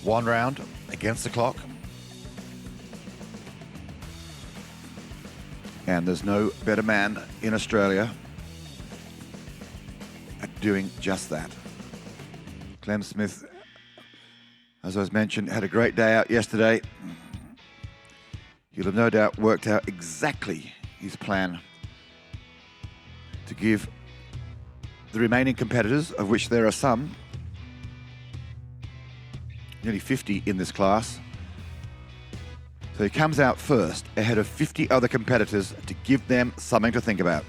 One round against the clock. And there's no better man in Australia at doing just that. Clem Smith, as I was mentioned, had a great day out yesterday. He'll have no doubt worked out exactly his plan to give the remaining competitors, of which there are some, nearly 50 in this class. So he comes out first, ahead of 50 other competitors, to give them something to think about.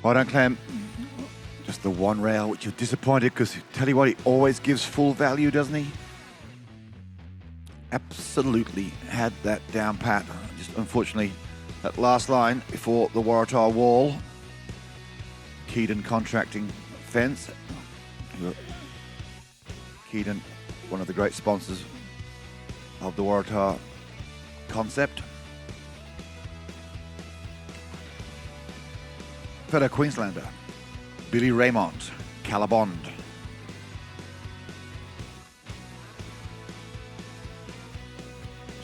Well done, Clem. Just the one rail, which you're disappointed, because tell you what, he always gives full value, doesn't he? Absolutely had that down pat. Just unfortunately, that last line before the Waratah wall, Keaton contracting fence. Keaton, one of the great sponsors of the Waratah concept. Fellow Queenslander, Billy Raymond, Calabond.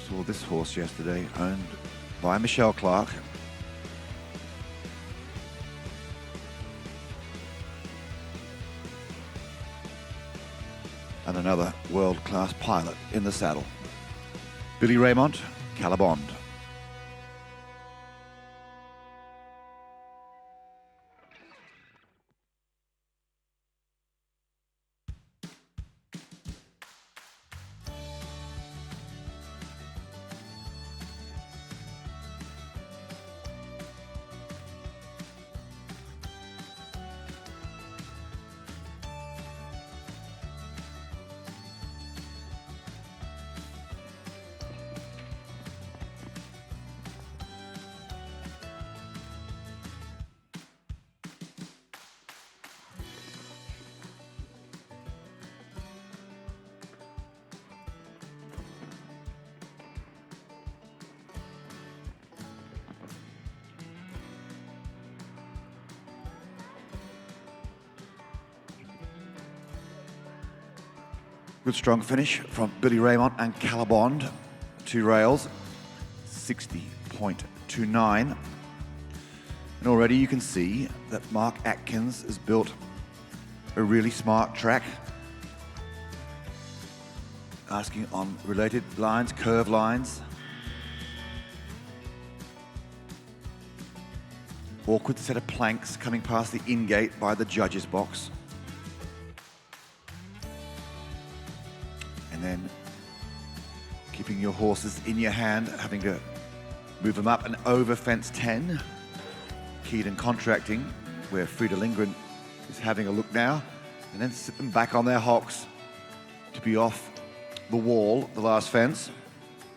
Saw this horse yesterday, owned by Michelle Clark. And another world-class pilot in the saddle. Billy Raymond, Calabond. Good strong finish from Billy Raymond and Calabond. 2 rails, 60.29. And already you can see that Mark Atkins has built a really smart track. Asking on related lines, curve lines. Awkward set of planks coming past the in-gate by the judges' box. And then keeping your horses in your hand, having to move them up and over fence 10. Keaton contracting, where Frida Lindgren is having a look now, and then sit them back on their hocks to be off the wall, the last fence.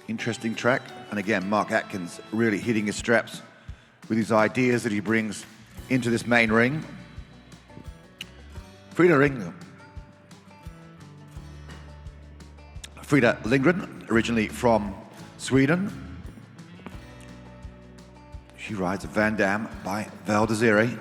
Interesting track. And again, Mark Atkins really hitting his straps with his ideas that he brings into this main ring. Frida Lindgren, originally from Sweden. She rides a Van Dam by Val Desiree.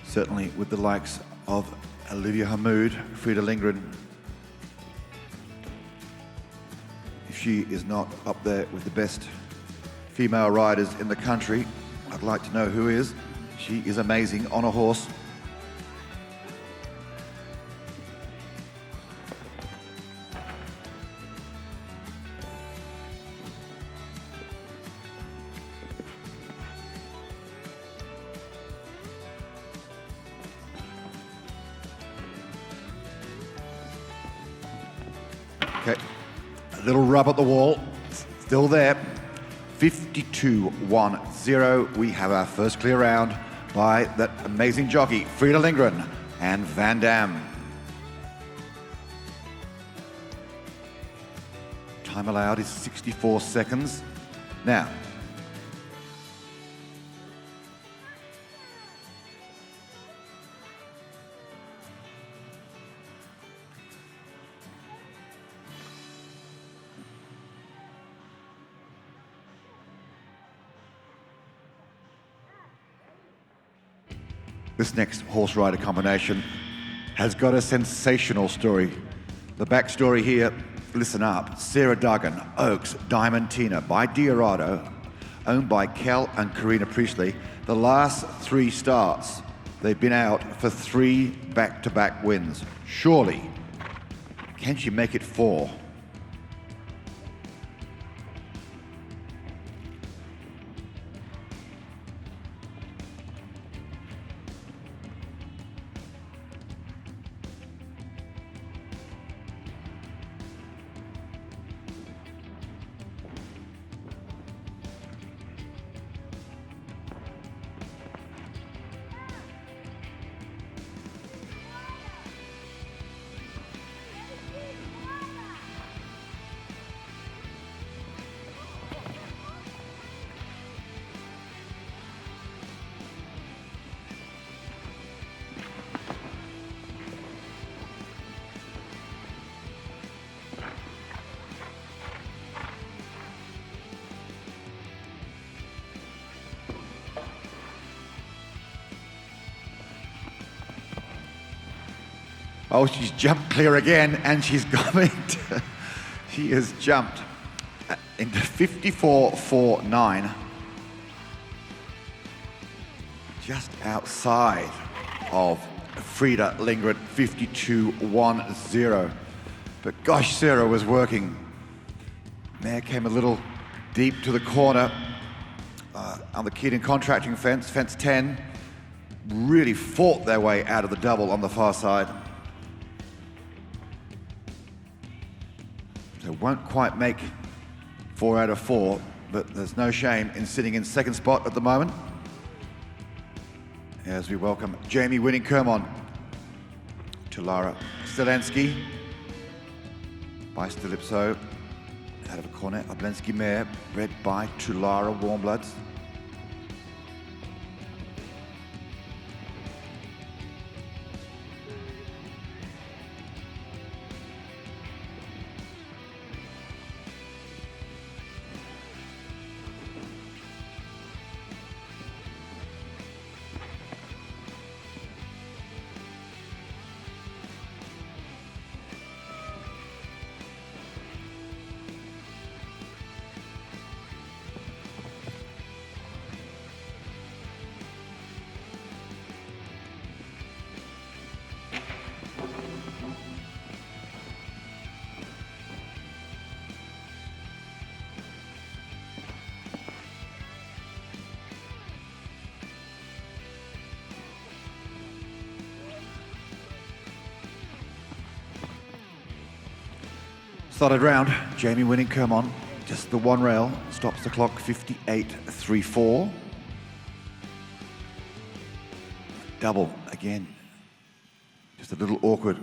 Certainly with the likes of Olivia Hamoud, Frida Lindgren. If she is not up there with the best female riders in the country, I'd like to know who is. She is amazing on a horse. Okay, a little rub at the wall, still there. 52-1-0. We have our first clear round by that amazing jockey, Frida Lindgren and Van Dam. Time allowed is 64 seconds. Now, this next horse rider combination has got a sensational story. The backstory here, listen up. Sarah Duggan, Oaks, Diamantina by Diorado, owned by Kel and Karina Priestley. The last 3 starts, they've been out for 3 back-to-back wins. Surely, can she make it 4? Oh, she's jumped clear again, and she's going to, she has jumped into 54.49, just outside of Frida Lindgren, 52.10. But gosh, Sarah was working. Mare came a little deep to the corner on the Keating contracting fence, fence 10. Really fought their way out of the double on the far side. So won't quite make 4 out of 4, but there's no shame in sitting in second spot at the moment. As we welcome Jamie Winning-Kermon to Lara Stelensky by Stilipso, out of a corner, Oblensky mare, bred by Tulara Warmbloods. Started round, Jamie Winning-Kermon, just the one rail, stops the clock 58.34. Double again, just a little awkward.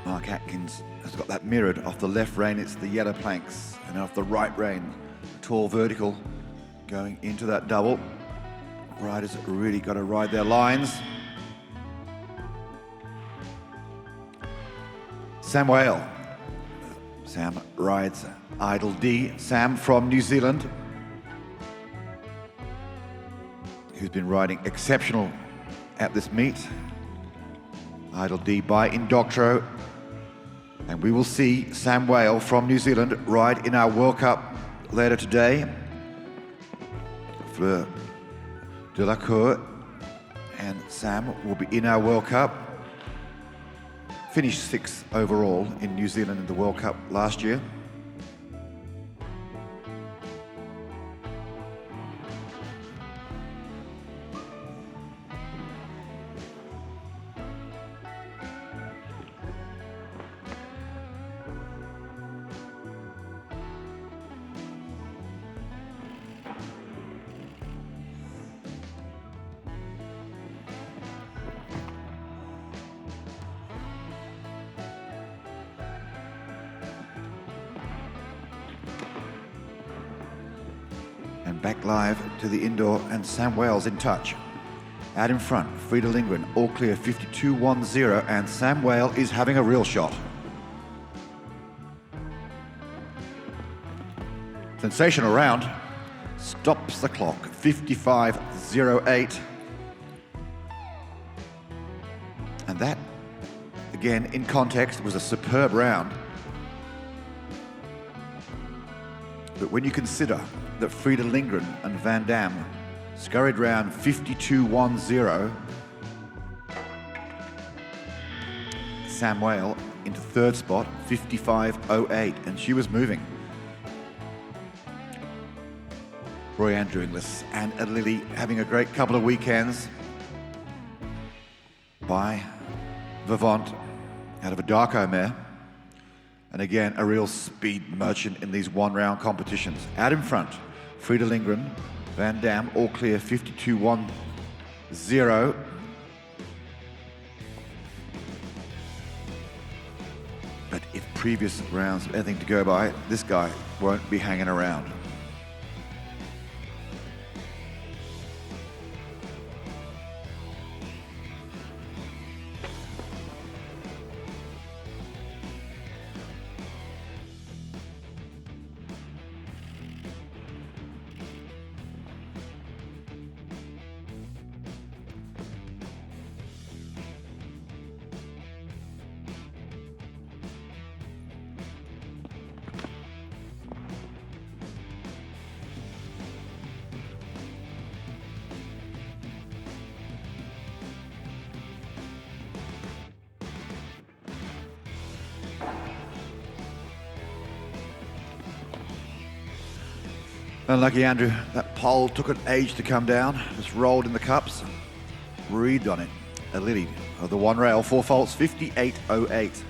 Mark Atkins has got that mirrored. Off the left rein, it's the yellow planks, and off the right rein, tall vertical going into that double. Riders really got to ride their lines. Sam Whale. Sam rides Idle D. Sam from New Zealand. who's been riding exceptional at this meet. Idle D by Indoctro. And we will see Sam Whale from New Zealand ride in our World Cup later today. Fleur Delacour and Sam will be in our World Cup. Finished 6th overall in New Zealand in the World Cup last year. And back live to the indoor, and Sam Wales in touch. Out in front, Frida Lindgren, all clear 52.10, and Sam Whale is having a real shot. Sensational round. Stops the clock, 55.08. And that, again, in context, was a superb round. But when you consider that Frida Lindgren and Van Dam scurried round 52.10, Sam Whale into 3rd spot, 55.08, and she was moving. Roy Andrew Inglis and Lily having a great couple of weekends by Vivant out of a Darko mare. And again, a real speed merchant in these one-round competitions. Out in front, Frida Lindgren, Van Dam, all clear, 52.10. But if previous rounds have anything to go by, this guy won't be hanging around. Unlucky Andrew, that pole took an age to come down, just rolled in the cups, breathed on it. A Lily of the one rail, 4 faults, 58.08.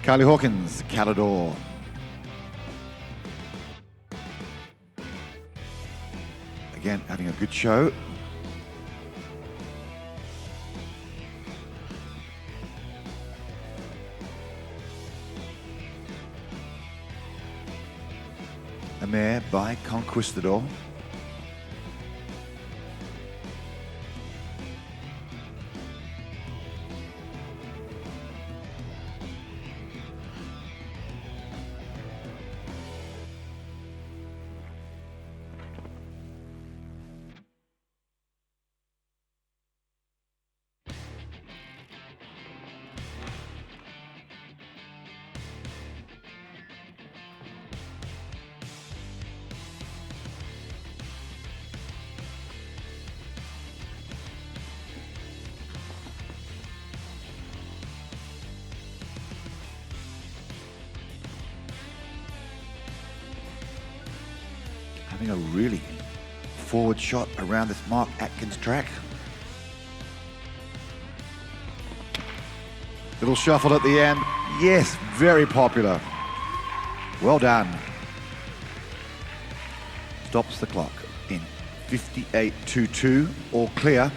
Kylie Hawkins, Calador. Again, having a good show. A mare by Conquistador. Having a really forward shot around this Mark Atkins track. Little shuffle at the end. Yes, very popular. Well done. Stops the clock in 58.22, all clear.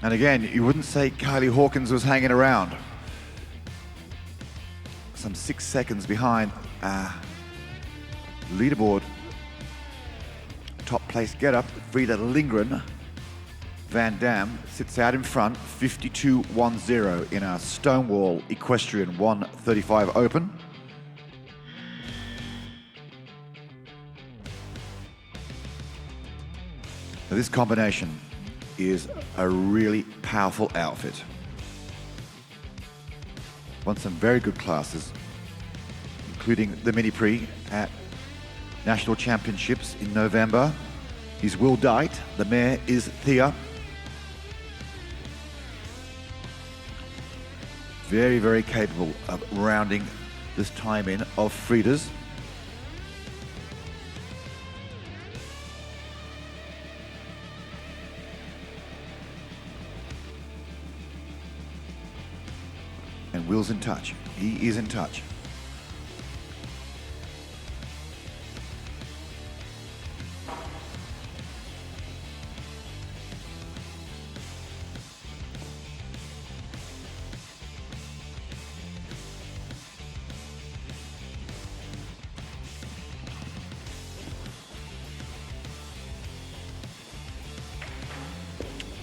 And again, you wouldn't say Kylie Hawkins was hanging around. Some 6 seconds behind leaderboard top place get-up, Frida Lindgren. Van Dam sits out in front, 52-10 in our Stonewall Equestrian 135 Open. Now this combination is a really powerful outfit. Won some very good classes, including the Mini Prix at National Championships in November. He's Will Dite, the mare is Thea. Very, very capable of rounding this time in of Frida's. And Will's in touch. He is in touch.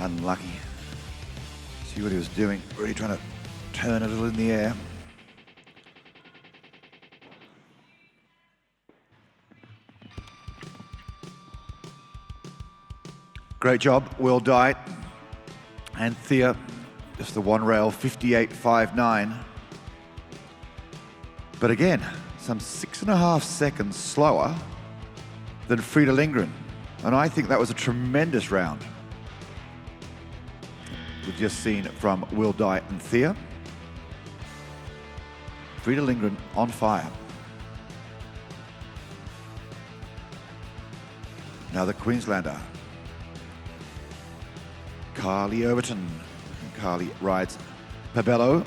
Unlucky. See what he was doing, really trying to turn a little in the air. Great job, Will Dite. And Thea, just the one rail, 58.59. But again, some 6.5 seconds slower than Frida Lindgren. And I think that was a tremendous round we've just seen from Will Dite and Thea. Frida Lindgren on fire. Another Queenslander. Carly Overton. Carly rides Pabello.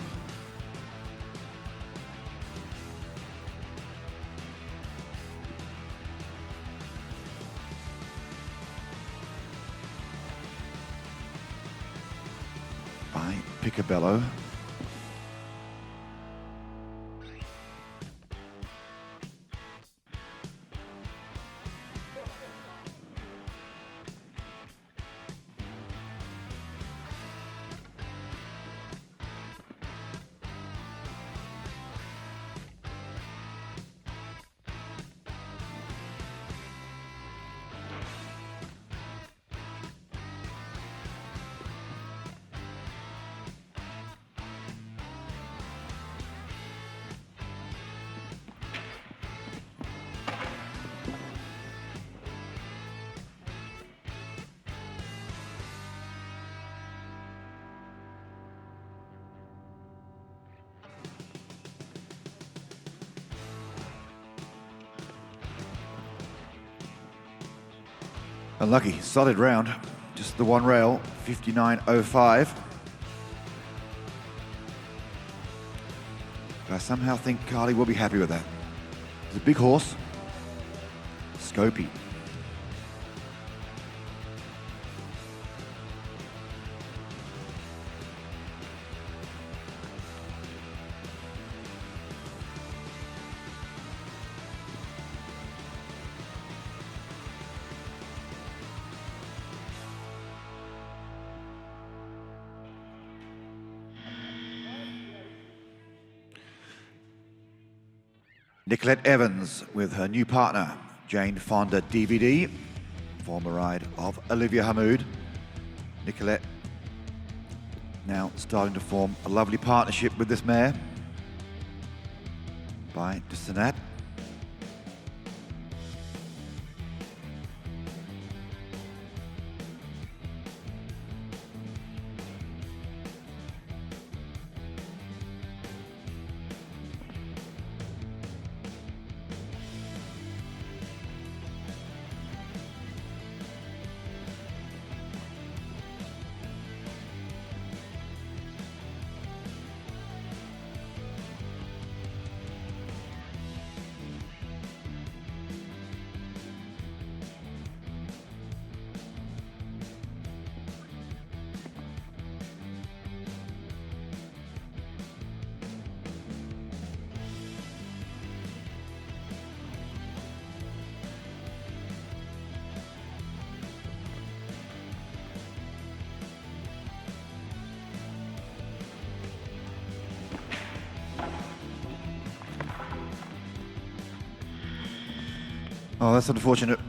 By Picabello. Unlucky, solid round. Just the one rail, 59.05. But I somehow think Carly will be happy with that. It's a big horse. Scopy. Nicolette Evans with her new partner, Jane Fonda DVD, former ride of Olivia Hamoud. Nicolette now starting to form a lovely partnership with this mare by Desenat. Oh, that's unfortunate.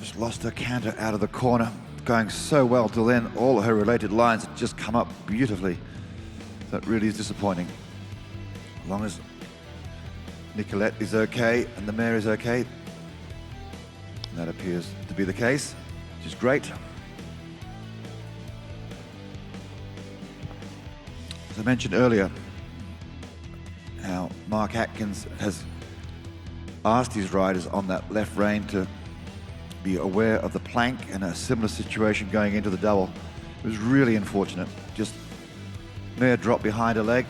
Just lost her canter out of the corner. Going so well till then. All her related lines had just come up beautifully. That really is disappointing. As long as Nicolette is okay and the mare is okay, that appears to be the case, which is great. As I mentioned earlier, how Mark Atkins has asked his riders on that left rein to be aware of the plank, and a similar situation going into the double. It was really unfortunate. Just mare dropped behind her leg,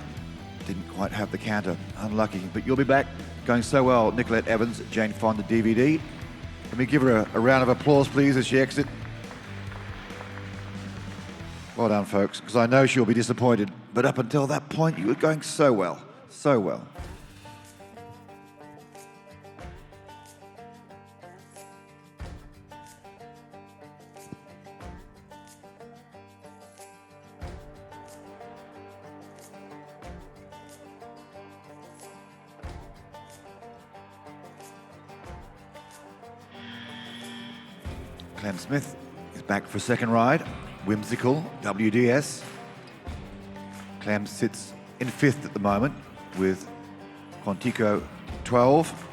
didn't quite have the canter. Unlucky, but you'll be back. Going so well, Nicolette Evans, Jane Fonda DVD. Let me give her a round of applause, please, as she exits. Well done, folks, because I know she'll be disappointed, but up until that point, you were going so well, so well. Clem Smith is back for a second ride. Whimsical, WDS. Clem sits in fifth at the moment with Quantico 12.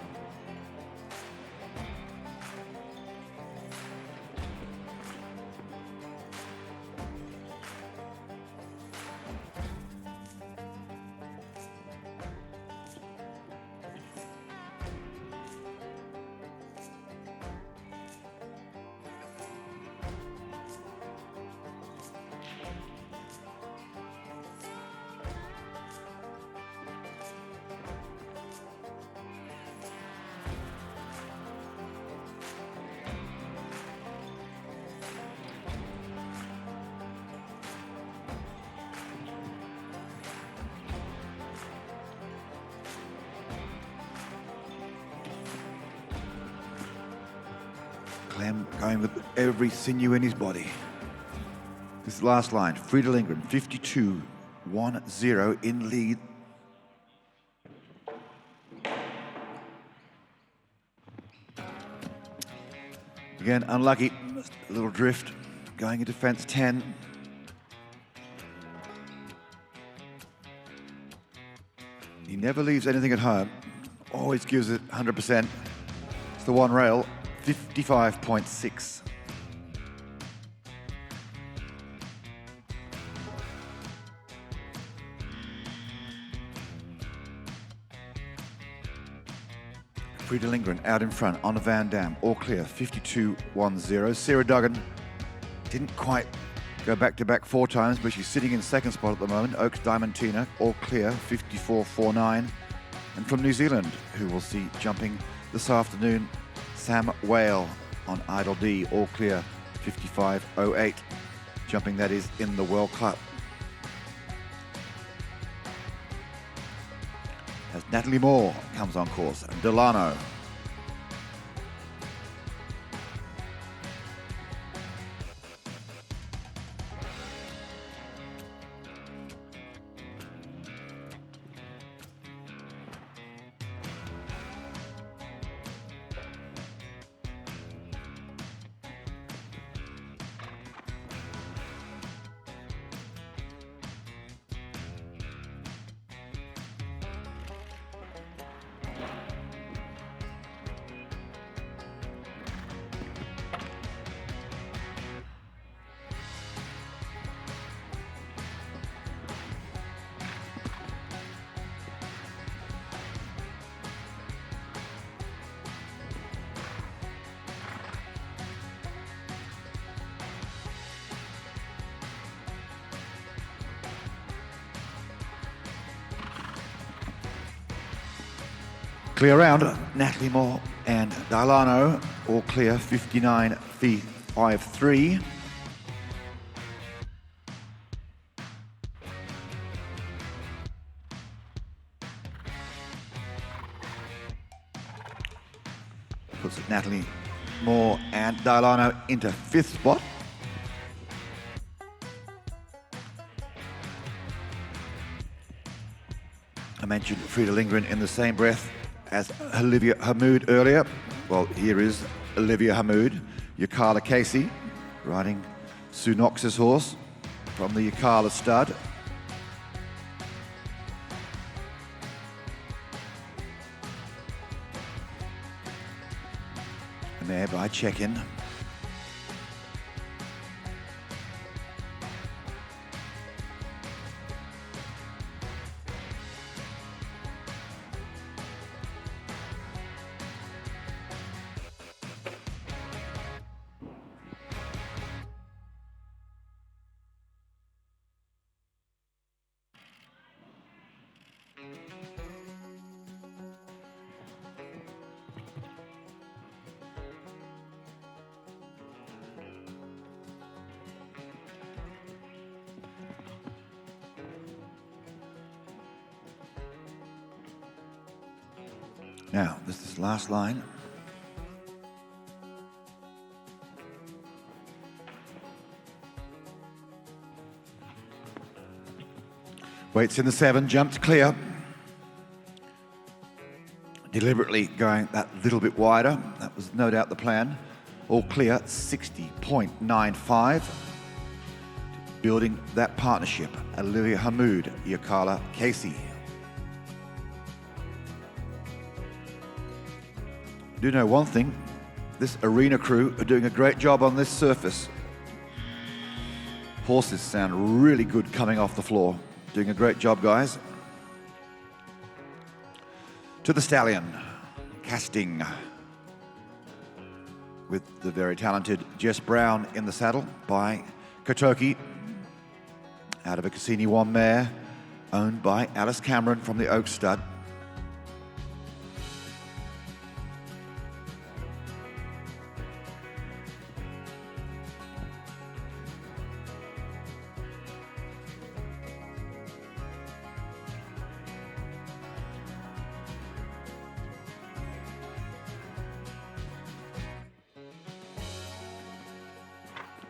Clem going with every sinew in his body. This last line, Frieda Lindgren, 52-1-0 in lead. Again, unlucky, a little drift going into fence 10. He never leaves anything at home, always gives it 100%. It's the one rail, 55.6. Frieda Lindgren out in front on a Van Dam, all clear, 52-1-0. Sarah Duggan didn't quite go back-to-back 4 times, but she's sitting in second spot at the moment. Oaks Diamantina, all clear, 54-4-9. And from New Zealand, who we'll see jumping this afternoon, Sam Whale on Idle D, all clear, 55-08. Jumping, that is, in the World Cup. As Natalie Moore comes on course, and Delano. Clear round, Natalie Moore and Delano, all clear, 59-5-3. Puts Natalie Moore and Delano into 5th spot. I mentioned Frieda Lindgren in the same breath as Olivia Hamoud earlier. Well, here is Olivia Hamoud, Yacala Casey, riding Sunox's horse from the Yacala stud. And there by check-in. Now, this is last line. Waits in the 7, jumped clear. Deliberately going that little bit wider. That was no doubt the plan. All clear, 60.95. Building that partnership. Olivia Hamoud, Yacala Casey. Do know one thing, this arena crew are doing a great job on this surface. Horses sound really good coming off the floor. Doing a great job, guys. To the stallion, casting with the very talented Jess Brown in the saddle by Kotoki, out of a Cassini 1 mare, owned by Alice Cameron from the Oak Stud.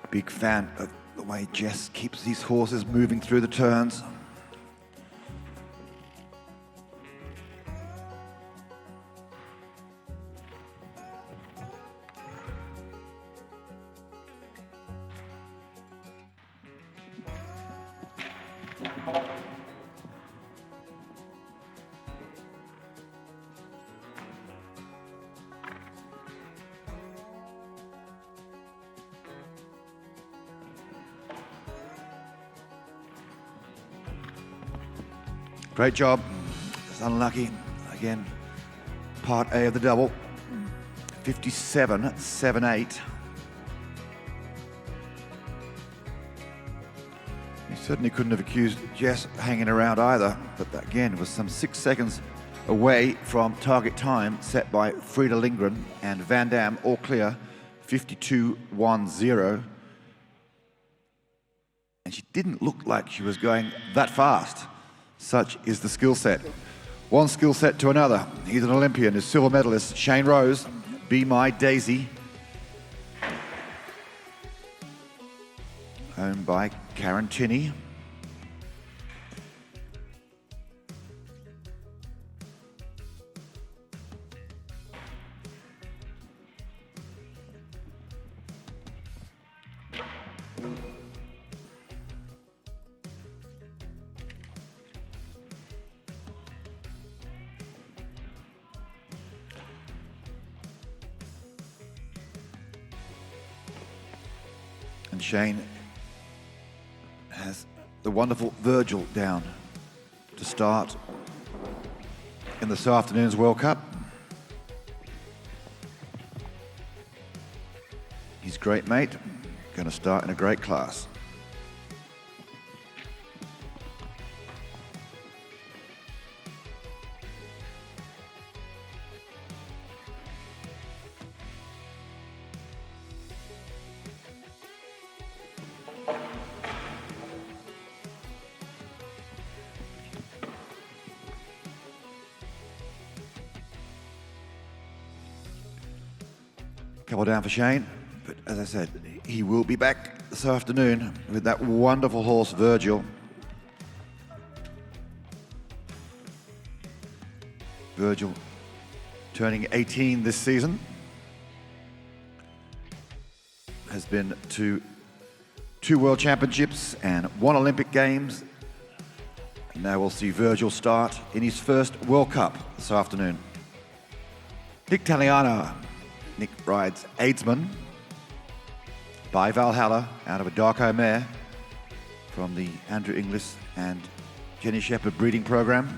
Big fan of the way Jess keeps these horses moving through the turns. Great job. It's unlucky. Again, part A of the double. 57.78. He certainly couldn't have accused Jess hanging around either, but that again was some 6 seconds away from target time set by Frida Lindgren and Van Dam, all clear, 52.10. And she didn't look like she was going that fast. Such is the skill set. One skill set to another. He's an Olympian, his silver medalist, Shane Rose, Be My Daisy. Owned by Karen Tinney. And Shane has the wonderful Virgil down to start in this afternoon's World Cup. His great mate, going to start in a great class. Couple down for Shane, but as I said, he will be back this afternoon with that wonderful horse, Virgil. Virgil turning 18 this season. has been to 2 World Championships and 1 Olympic Games. And now we'll see Virgil start in his first World Cup this afternoon. Nick Taliana. Nick rides Aidsman by Valhalla out of a Darko mare from the Andrew Inglis and Jenny Shepherd breeding program.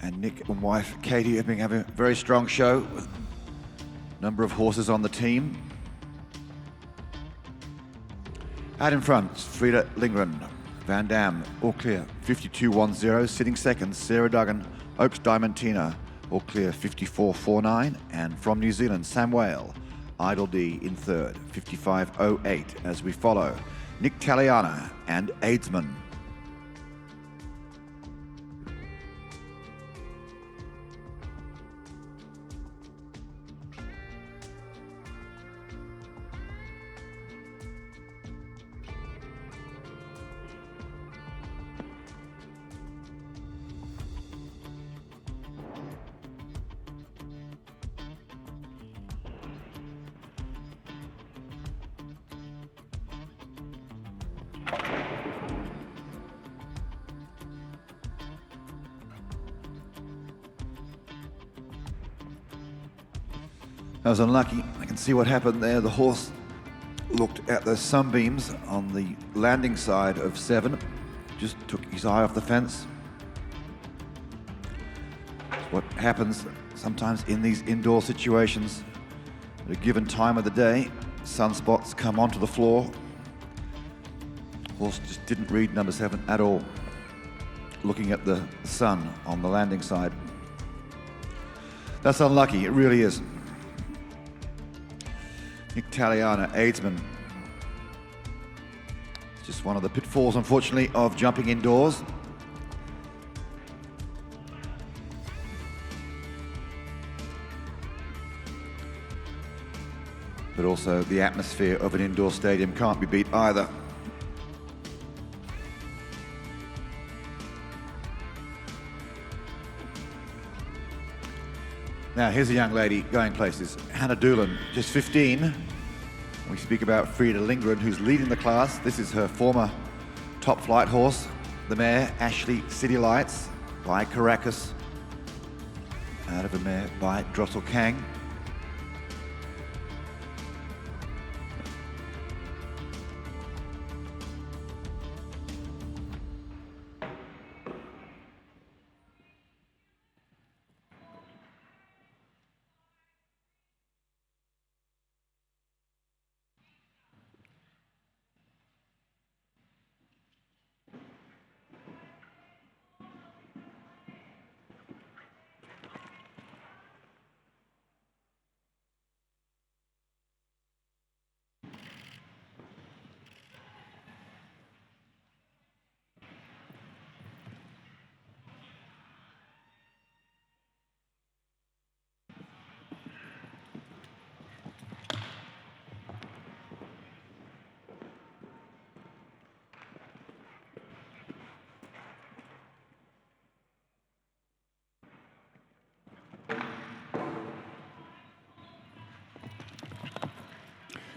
And Nick and wife Katie have been having a very strong show with a number of horses on the team. Out in front, Frida Lindgren, Van Dam, all clear, 52.10. Sitting second, Sarah Duggan, Oaks Diamantina, all clear, 54.49. And from New Zealand, Sam Whale, Idle D in third, 55.08. As we follow, Nick Taliana and Aidsman. I was unlucky. I can see what happened there. The horse looked at the sunbeams on the landing side of 7. Just took his eye off the fence. It's what happens sometimes in these indoor situations. At a given time of the day, sunspots come onto the floor. Horse just didn't read number 7 at all. Looking at the sun on the landing side. That's unlucky, it really is. Nick Taliana, Aidsman. It's just one of the pitfalls, unfortunately, of jumping indoors. But also the atmosphere of an indoor stadium can't be beat either. Now, here's a young lady going places. Hannah Doolan, just 15. We speak about Frida Lindgren, who's leading the class. This is her former top flight horse, the mare Ashley City Lights by Caracas, out of a mare by Drossel Kang.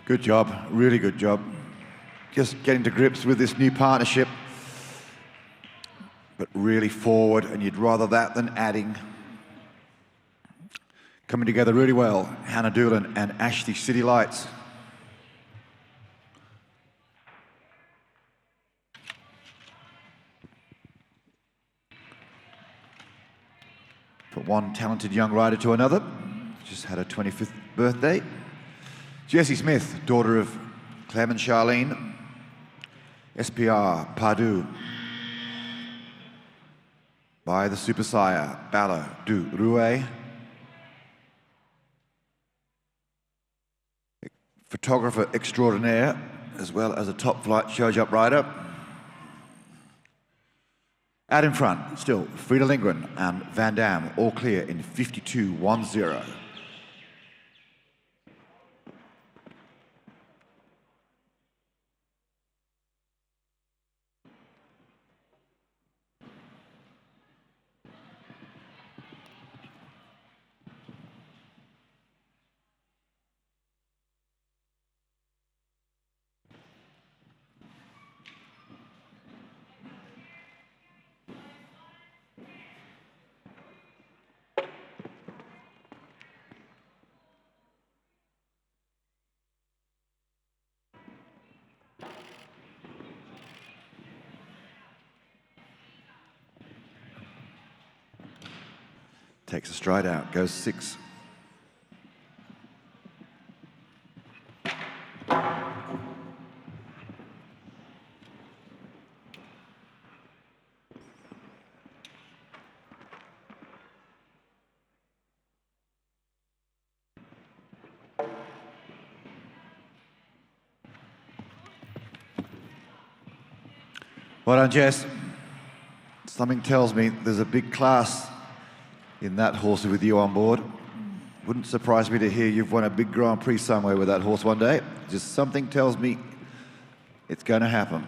Good job, really good job. Just getting to grips with this new partnership, but really forward, and you'd rather that than adding. Coming together really well, Hannah Doolan and Ashley City Lights. From one talented young rider to another, just had her 25th birthday. Jessie Smith, daughter of Clem and Charlene. SPR, Pardue. by the super sire, Ballot du Rouet. Photographer extraordinaire, as well as a top-flight show-jump rider. Out in front, still, Frida Lindgren and Van Dam, all clear in 52.10. Takes a stride out, goes 6. Well done, Jess. Something tells me there's a big class in that horse with you on board. Wouldn't surprise me to hear you've won a big Grand Prix somewhere with that horse one day. Just something tells me it's going to happen.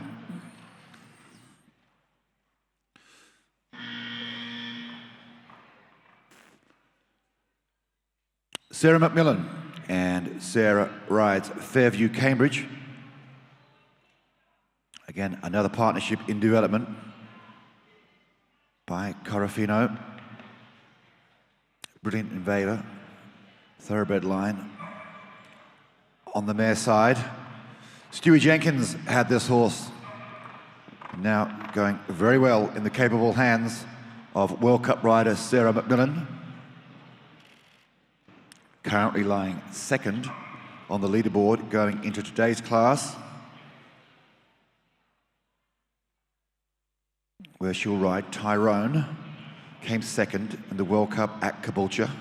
Sarah McMillan, and Sarah rides Fairview Cambridge. Again, another partnership in development by Corofino. Brilliant Invader, thoroughbred line. On the mare side, Stewie Jenkins had this horse. Now going very well in the capable hands of World Cup rider Sarah McMillan. Currently lying second on the leaderboard going into today's class, where she'll ride Tyrone. Came second in the World Cup at Caboolture.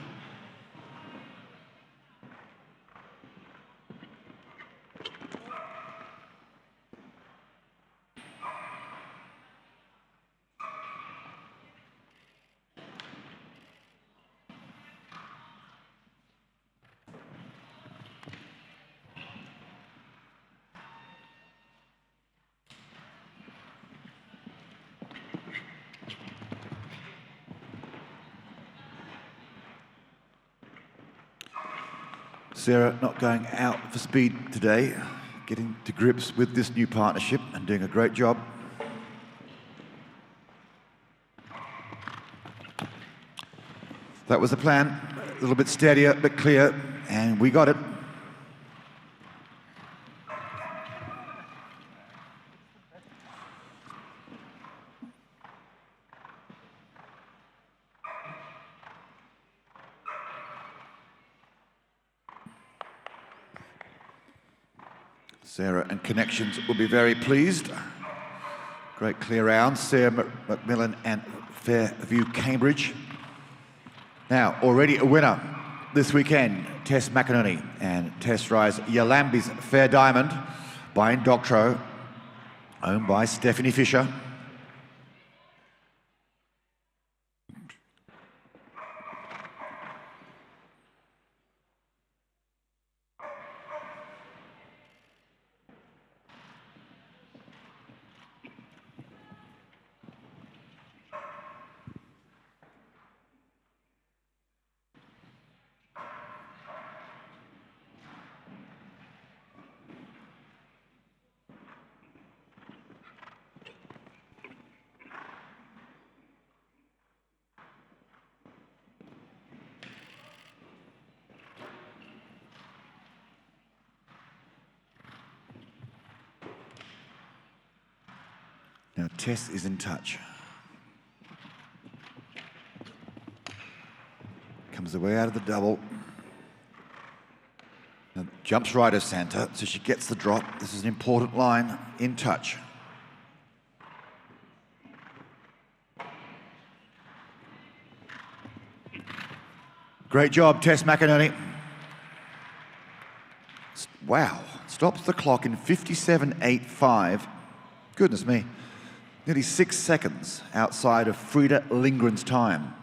Sarah not going out for speed today, getting to grips with this new partnership and doing a great job. That was the plan, a little bit steadier, but clear, and we got it. Sarah and Connections will be very pleased. Great clear round, Sarah McMillan and Fairview Cambridge. Now, already a winner this weekend, Tess McInerney, and Tess rides Yalambi's Fair Diamond by Indoctro, owned by Stephanie Fisher. Now Tess is in touch. Comes away out of the double. And jumps right of Santa, so she gets the drop. This is an important line, in touch. Great job, Tess McInerney. Wow, stops the clock in 57.85. Goodness me, nearly 6 seconds outside of Frida Lindgren's time.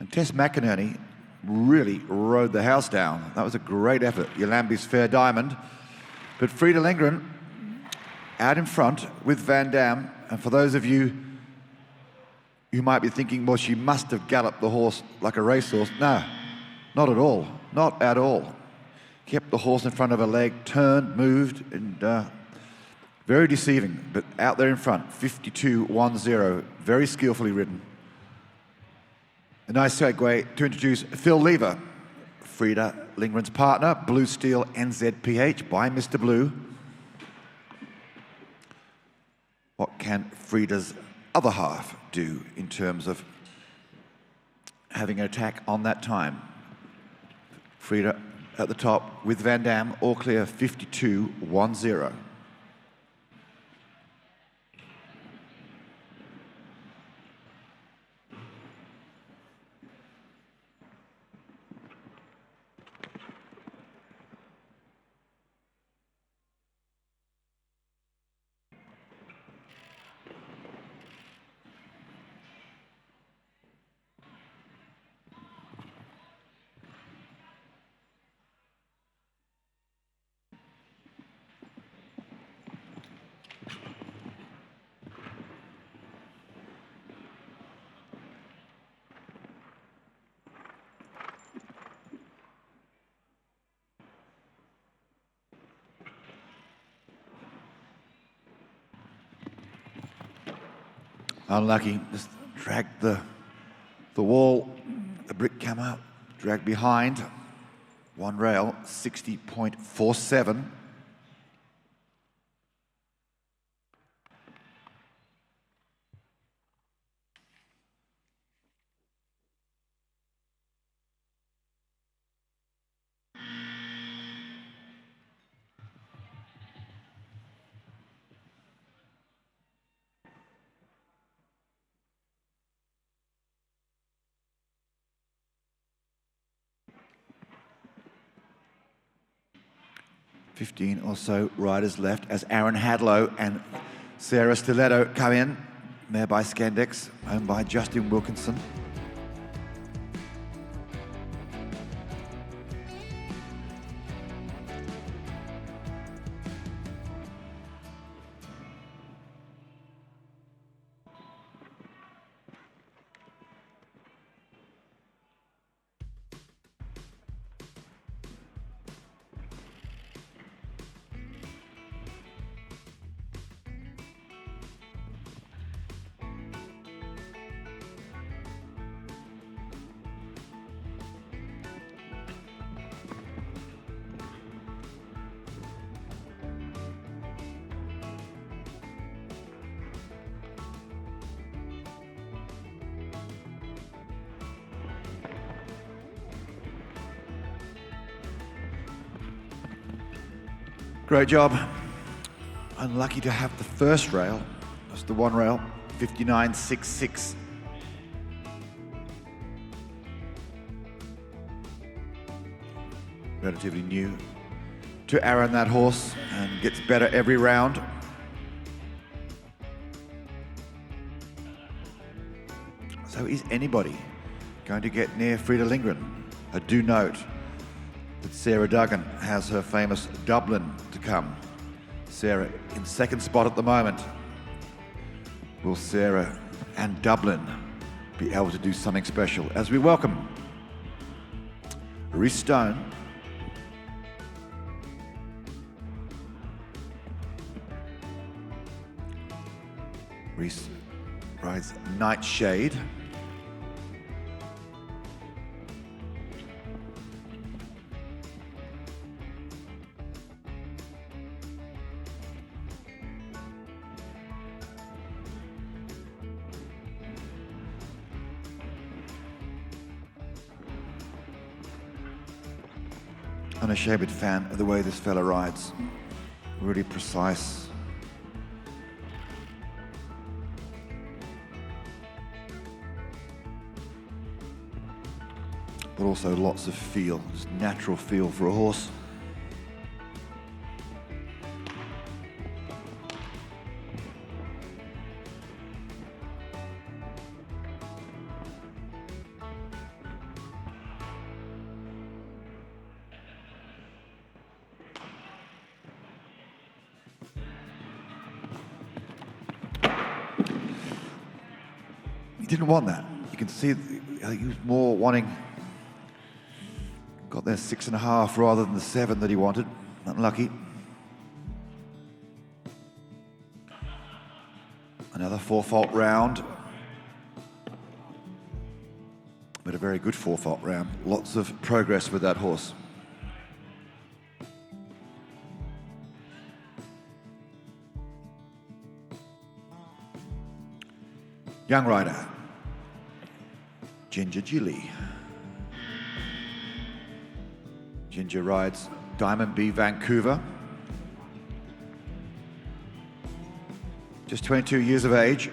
And Tess McInerney really rode the house down. That was a great effort, Yolambi's Fair Diamond. But Frida Lindgren out in front with Van Dam. And for those of you who might be thinking, well, she must have galloped the horse like a racehorse. No, not at all, not at all. Kept the horse in front of her leg, turned, moved, and very deceiving, but out there in front, 52.10, very skillfully ridden. A nice segue to introduce Phil Lever, Frida Lindgren's partner, Blue Steel NZPH by Mr. Blue. What can Frida's other half do in terms of having an attack on that time? Frida at the top with Van Dam, all clear, 52.10. Unlucky, just dragged the wall, the brick came out, dragged behind. One rail, 60.47. Fifteen or so riders left as Aaron Hadlow and Sarah Stiletto come in. Mare by Scandex, owned by Justin Wilkinson. Great job. Unlucky to have the first rail. That's the one rail, 59.66. Relatively new to Aaron, that horse, and gets better every round. So is anybody going to get near Frida Lindgren? I do note that Sarah Duggan has her famous Dublin to come. Sarah in second spot at the moment. Will Sarah and Dublin be able to do something special as we welcome Reece Stone, Reece rides Nightshade. Unashamed fan of the way this fella rides. Really precise. but also lots of feel, just natural feel for a horse. He didn't want that. You can see, I think he was more wanting, got there 6.5 rather than the 7 that he wanted. Unlucky. Another 4-fault round. But a very good 4-fault round. Lots of progress with that horse. Young rider, Ginger Gilly. Ginger rides Diamond B Vancouver. Just 22 years of age.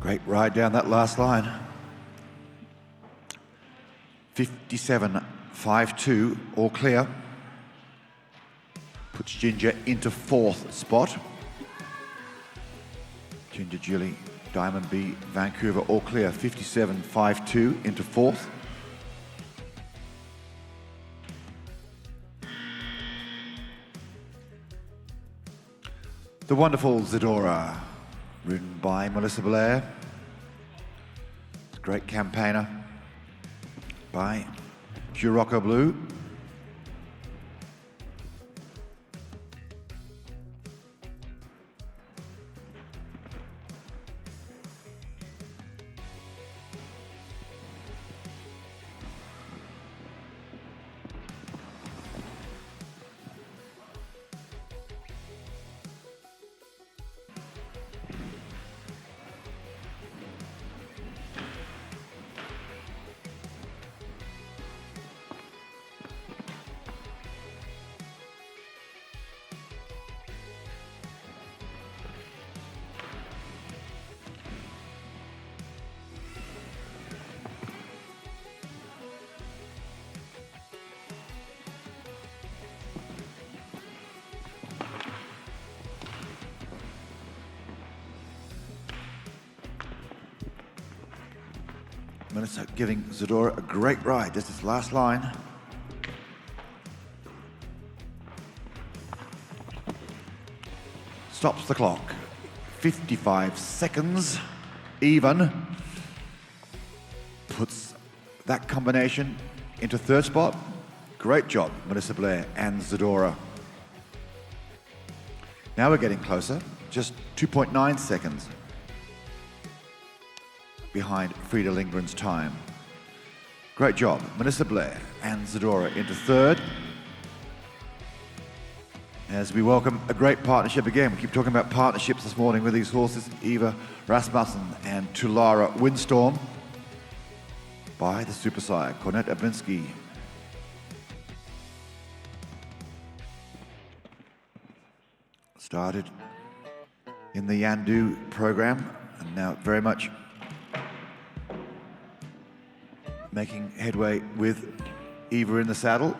Great ride down that last line. 57.52, all clear. Puts Ginger into 4th spot. Ginger Gilly, Diamond B, Vancouver, all clear. 57.52 into 4th. The wonderful Zadora, ridden by Melissa Blair. Great campaigner by Curocco Blue. Melissa giving Zadora a great ride. This is last line. Stops the clock. 55 seconds, even. Puts that combination into 3rd spot. Great job, Melissa Blair and Zadora. Now we're getting closer. Just 2.9 seconds behind Frida Lindgren's time. Great job, Melissa Blair and Zadora into 3rd. As we welcome a great partnership again. We keep talking about partnerships this morning with these horses, Eva Rasmussen and Tulara Windstorm, by the super sire, Cornet Ablinsky. Started in the Yandu program and now very much making headway with Eva in the saddle.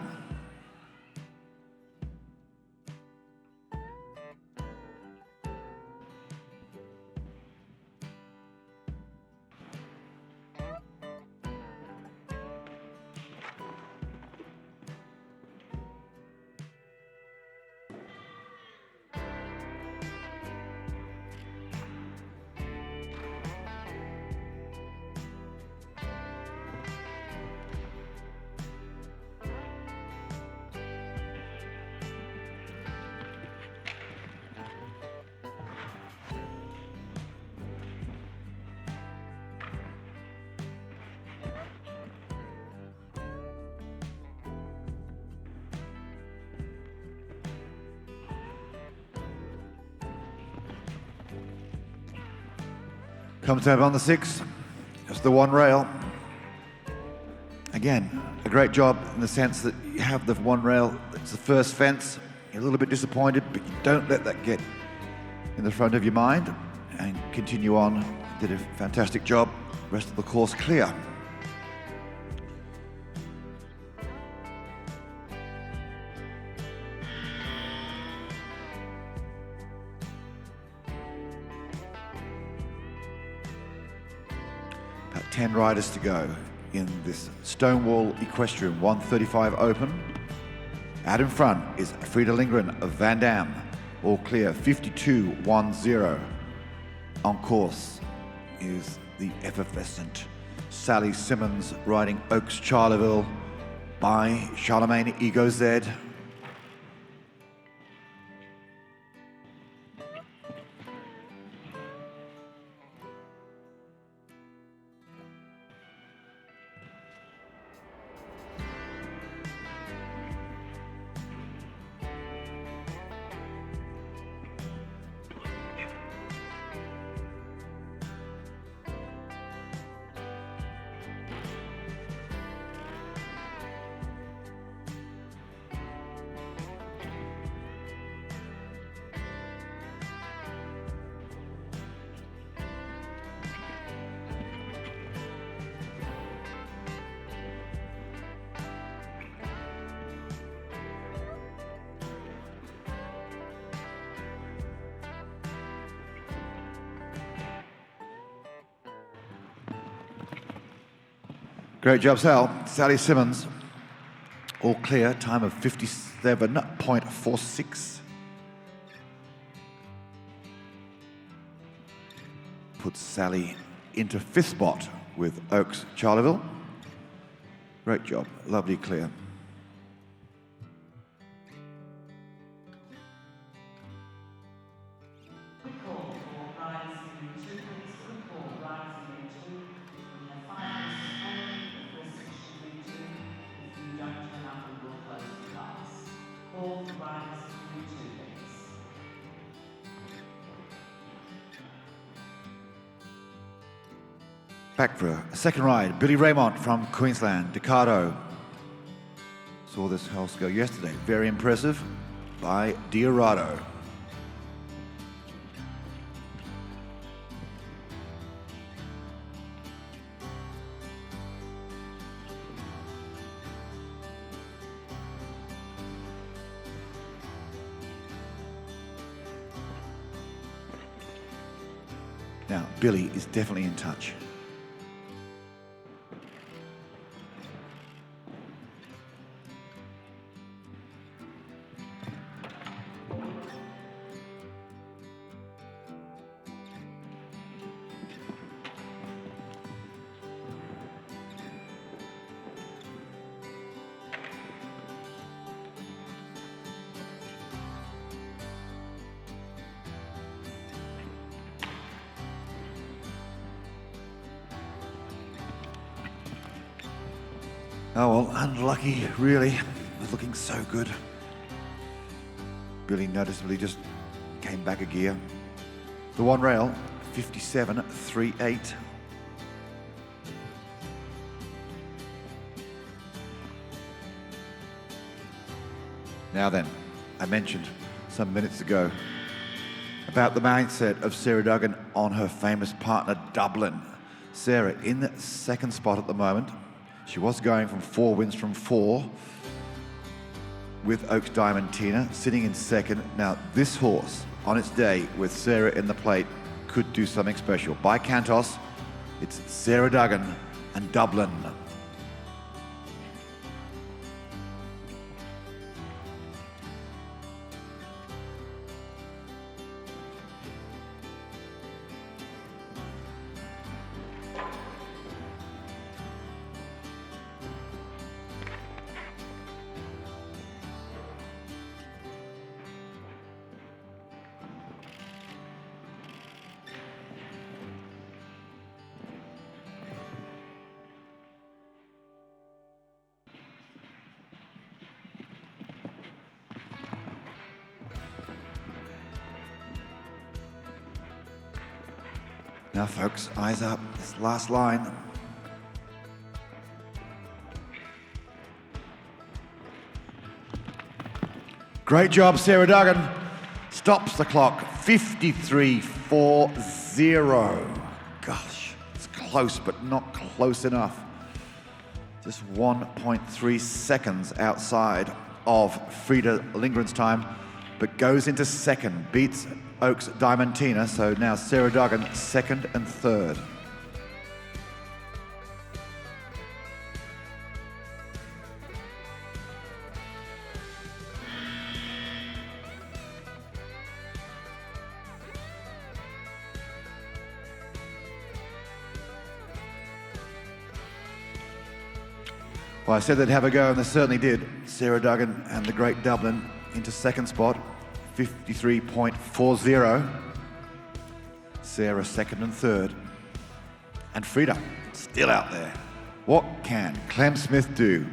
Commentator on the 6, just the one rail. Again, a great job in the sense that you have the one rail, it's the first fence, you're a little bit disappointed, but you don't let that get in the front of your mind and continue on. Did a fantastic job, rest of the course clear. About 10 riders to go in this Stonewall Equestrian 135 Open. Out in front is Frida Lindgren of Van Dam, all clear, 52.10. On course is the effervescent Sally Simmons riding Oaks Charleville by Charlemagne Ego Z. Great job, Sal. Sally Simmons, all clear, time of 57.46. Puts Sally into 5th spot with Oaks Charleville. Great job, lovely clear. Back for a second ride, Billy Raymond from Queensland, Ducato. Saw this horse go yesterday, very impressive, by Diorado. Now, Billy is definitely in touch. Oh well, unlucky really, it was looking so good. Billy noticeably just came back a gear. The one rail, 57.38. Now then, I mentioned some minutes ago about the mindset of Sarah Duggan on her famous partner Dublin. Sarah in the 2nd spot at the moment. She was going from 4 wins from 4 with Oaks Diamantina, sitting in 2nd. Now, this horse, on its day, with Sarah in the plate, could do something special. By Cantos, it's Sarah Duggan and Dublin. Now, folks, eyes up. This last line. Great job, Sarah Duggan. Stops the clock. 53.40. Gosh, it's close, but not close enough. Just 1.3 seconds outside of Frida Lindgren's time, but goes into second, beats Oaks Diamantina, so now Sarah Duggan second and third. Well, I said they'd have a go, and they certainly did. Sarah Duggan and the Great Dublin into second spot, 53.40. Sarah second and third. And Frida still out there. What can Clem Smith do?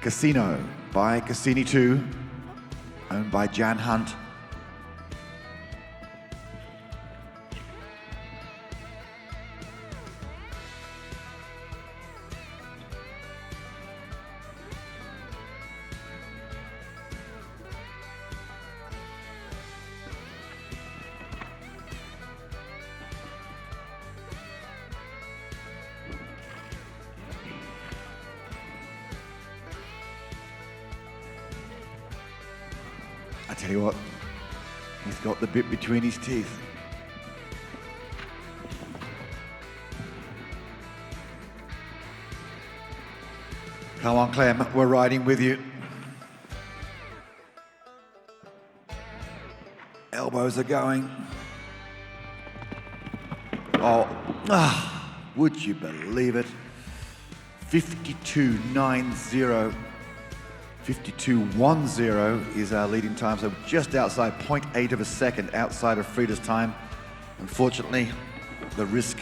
Casino by Cassini 2, owned by Jan Hunt. I tell you what, he's got the bit between his teeth. Come on, Clem, we're riding with you. Elbows are going. Would you believe it? 52.90. 52.10 is our leading time, so just outside 0.8 of a second outside of Frida's time. Unfortunately, the risk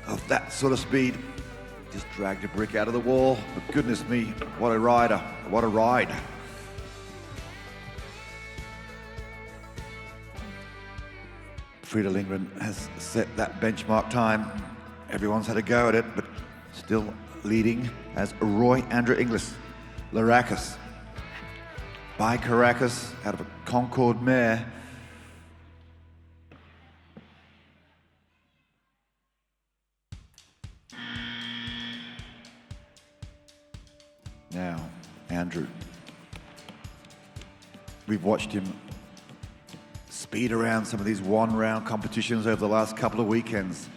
of that sort of speed just dragged a brick out of the wall. But goodness me, what a rider, what a ride. Frida Lindgren has set that benchmark time. Everyone's had a go at it, but still leading as Roy Andrew Inglis. Laracus by Caracas out of a Concord mare. Now, Andrew. We've watched him speed around some of these one-round competitions over the last couple of weekends.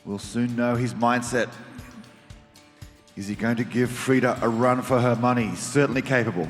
We'll soon know his mindset. Is he going to give Frida a run for her money? He's certainly capable.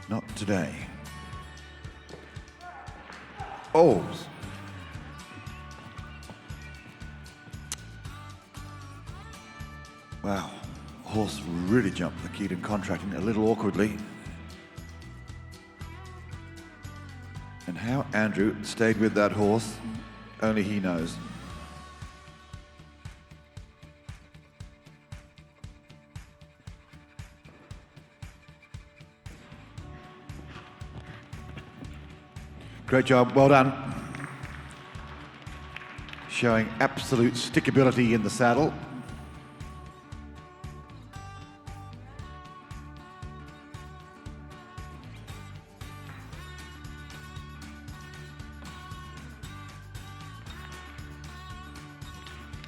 Not today. Oh. Wow. Horse really jumped the Keaton contracting a little awkwardly. And how Andrew stayed with that horse, only he knows. Great job, well done. Showing absolute stickability in the saddle.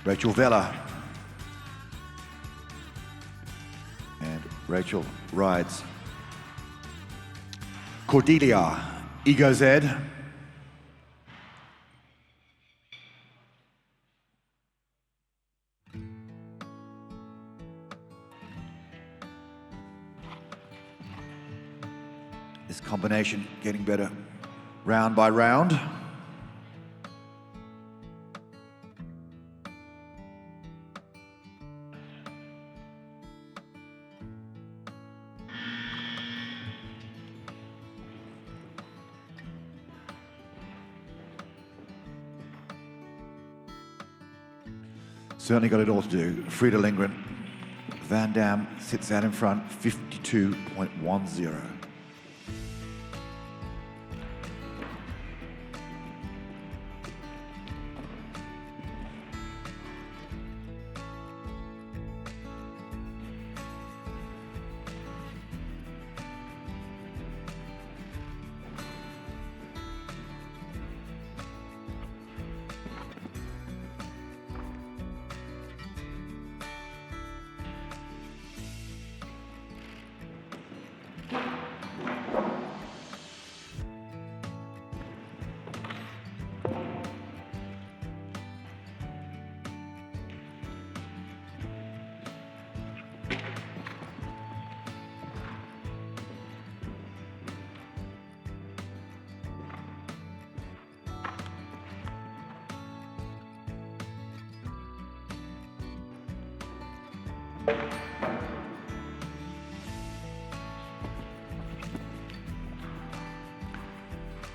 Rachel Vella. And Rachel rides Cordelia, Ego Z. This combination getting better round by round. Certainly got it all to do. Frida Lindgren. Van Dam sits out in front, 52.10.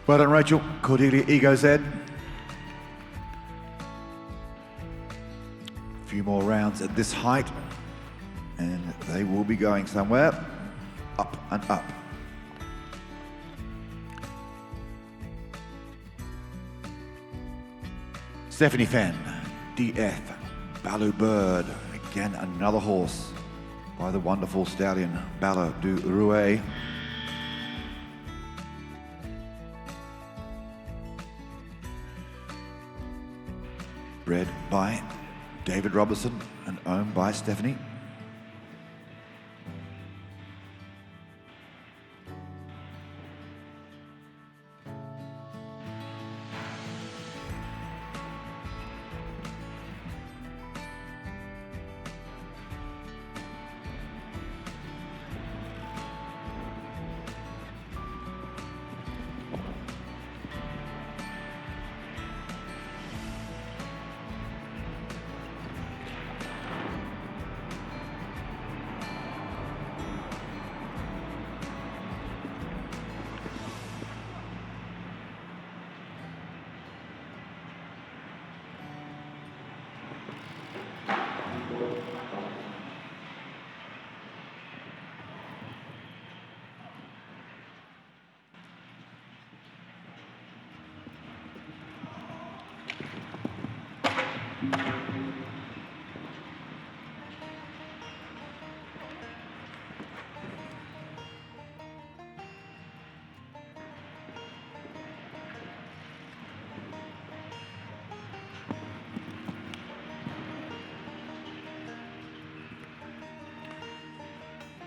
Well done, Rachel. Cordelia, Ego Z. A few more rounds at this height, and they will be going somewhere. Up and up. Stephanie Fenn, DF, Baloo Bird. Again, another horse by the wonderful stallion, Baloo du Rouet. Bred by David Robertson and owned by Stephanie.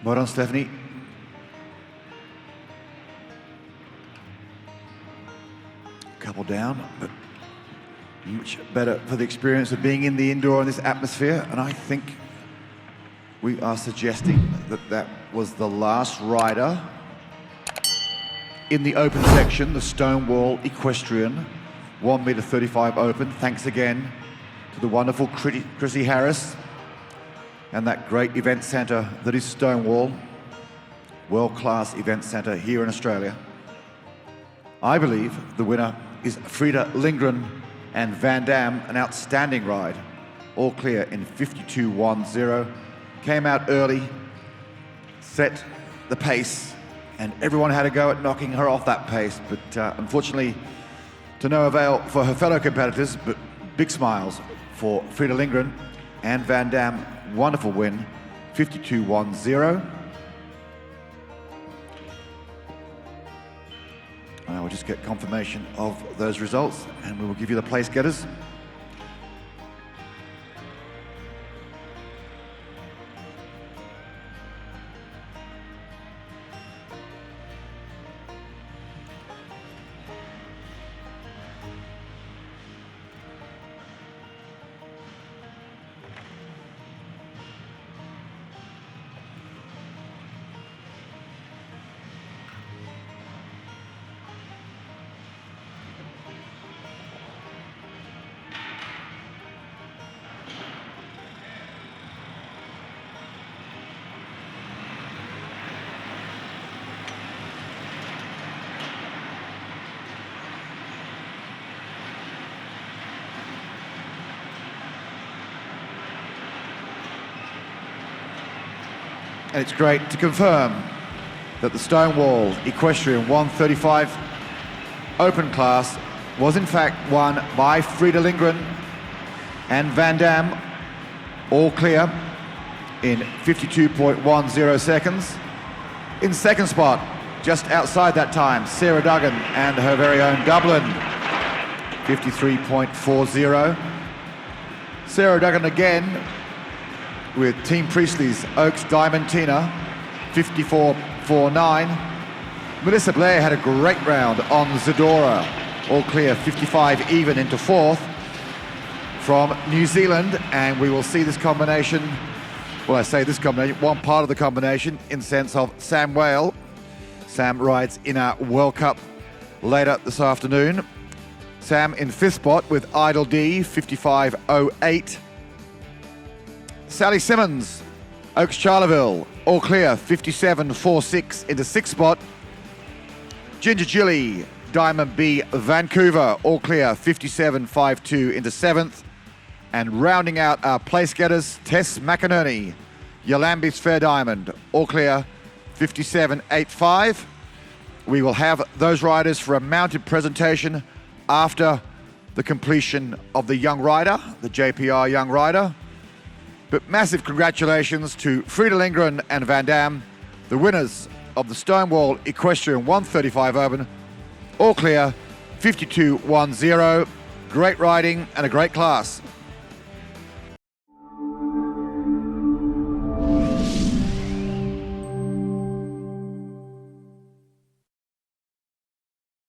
Well done, Stephanie. Couple down, but much better for the experience of being in the indoor in this atmosphere. And I think we are suggesting that that was the last rider in the open section, the Stonewall Equestrian, 1 meter 35 open. Thanks again to the wonderful Chrissy Harris and that great event centre that is Stonewall, world-class event centre here in Australia. I believe the winner is Frida Lindgren and Van Dam, an outstanding ride. All clear in 52.10. Came out early, set the pace, and everyone had a go at knocking her off that pace, but unfortunately to no avail for her fellow competitors, but big smiles for Frida Lindgren and Van Dam. Wonderful win, 52.10. And I will just get confirmation of those results and we will give you the place getters. And it's great to confirm that the Stonewall Equestrian 135 Open class was in fact won by Frida Lindgren and Van Dam, all clear in 52.10 seconds. In second spot, just outside that time, Sarah Duggan and her very own Dublin, 53.40. Sarah Duggan again with Team Priestley's Oaks Diamantina, 54.49. Melissa Blair had a great round on Zadora, all clear, 55 even into fourth from New Zealand, and we will see this combination, well, I say this combination, one part of the combination in the sense of Sam Whale. Sam rides in our World Cup later this afternoon. Sam in fifth spot with Idle D, 55.08. Sally Simmons, Oaks Charleville, all clear, 57.46 into sixth spot. Ginger Gilly, Diamond B, Vancouver, all clear, 57.52 into seventh. And rounding out our place getters, Tess McInerney, Yolambis Fair Diamond, all clear, 57.85. We will have those riders for a mounted presentation after the completion of the Young Rider, the JPR Young Rider. But massive congratulations to Frida Lindgren and Van Dam, the winners of the Stonewall Equestrian 135 Open, all clear, 52.10. Great riding and a great class.